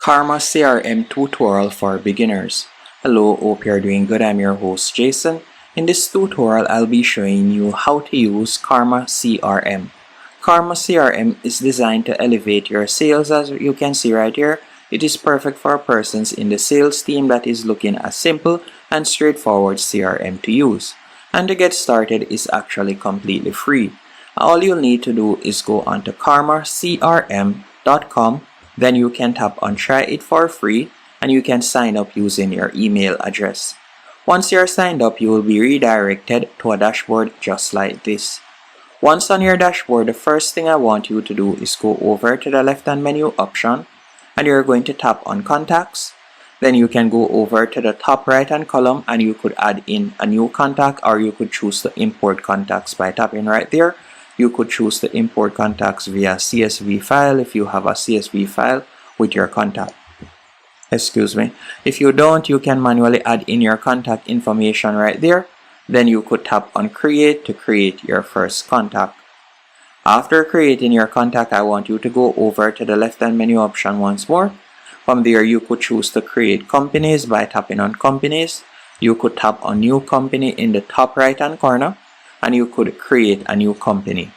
Karmacrm tutorial for beginners. Hello, hope you're doing good. I'm your host Jason. In this tutorial, I'll be showing you how to use Karmacrm. Karmacrm is designed to elevate your sales. As you can see right here, it is perfect for persons in the sales team that is looking a simple and straightforward CRM to use. And to get started is actually completely free. All you'll need to do is go onto karmacrm.com. Then you can tap on try it for free and you can sign up using your email address. Once you're signed up, you will be redirected to a dashboard just like this. Once on your dashboard, the first thing I want you to do is go over to the left hand menu option and you're going to tap on contacts. Then you can go over to the top right hand column and you could add in a new contact, or you could choose to import contacts by tapping right there. You could choose to import contacts via CSV file if you have a CSV file with your contact. Excuse me. If you don't, you can manually add in your contact information right there. Then you could tap on create to create your first contact. After creating your contact, I want you to go over to the left hand menu option once more. From there, you could choose to create companies by tapping on companies. You could tap on new company in the top right hand corner and you could create a new company.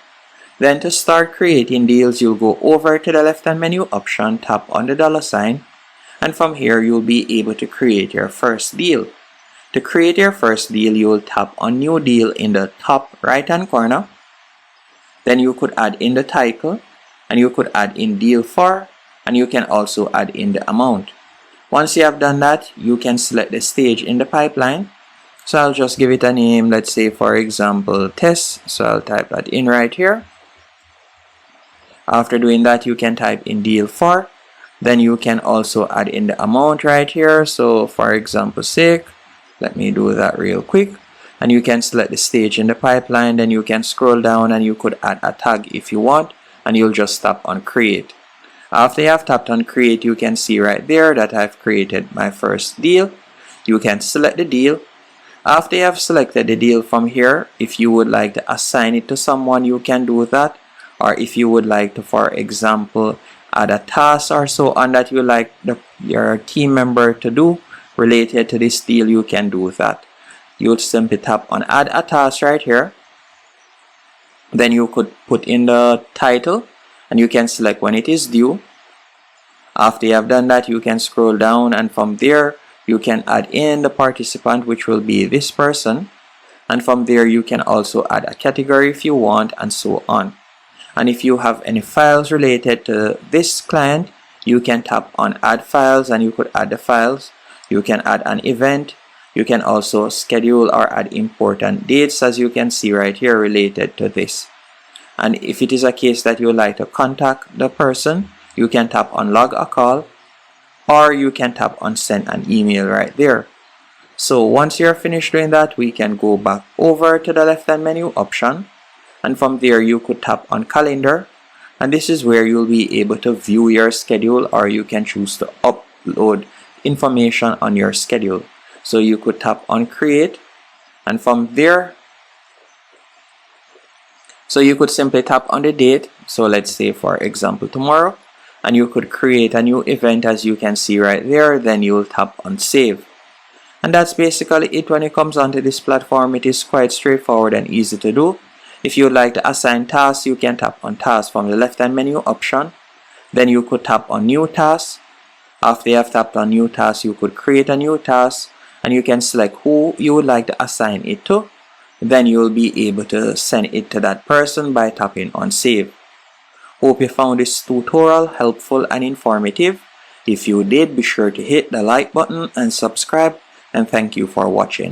Then to start creating deals, you'll go over to the left hand menu option, tap on the $sign, and from here you'll be able to create your first deal. To create your first deal, you will tap on new deal in the top right hand corner. Then you could add in the title and you could add in deal for, and you can also add in the amount. Once you have done that, you can select the stage in the pipeline. So I'll just give it a name, let's say for example test. So I'll type that in right here. After doing that, you can type in deal for. Then you can also add in the amount right here. So for example sake, let me do that real quick. And you can select the stage in the pipeline. Then you can scroll down and you could add a tag if you want. And you'll just tap on create. After you have tapped on create, you can see right there that I've created my first deal. You can select the deal. After you have selected the deal, from here, if you would like to assign it to someone, you can do that. Or if you would like to, for example, add a task or so on that you like your team member to do related to this deal, you can do that. You'll simply tap on add a task right here. Then you could put in the title and you can select when it is due. After you have done that, you can scroll down and from there, you can add in the participant, which will be this person. And from there, you can also add a category if you want and so on. And if you have any files related to this client, you can tap on add files and you could add the files. You can add an event. You can also schedule or add important dates, as you can see right here, related to this. And if it is a case that you would like to contact the person, you can tap on log a call. Or you can tap on send an email right there. So once you're finished doing that, we can go back over to the left hand menu option. And from there, you could tap on calendar. And this is where you'll be able to view your schedule, or you can choose to upload information on your schedule. So you could tap on create. And from there, so you could simply tap on the date. So let's say for example tomorrow. And you could create a new event, as you can see right there. Then you'll tap on save. And that's basically it when it comes onto this platform. It is quite straightforward and easy to do. If you would like to assign tasks, you can tap on tasks from the left hand menu option. Then you could tap on new tasks. After you have tapped on new tasks, you could create a new task and you can select who you would like to assign it to. Then you will be able to send it to that person by tapping on save. Hope you found this tutorial helpful and informative. If you did, be sure to hit the like button and subscribe, and thank you for watching.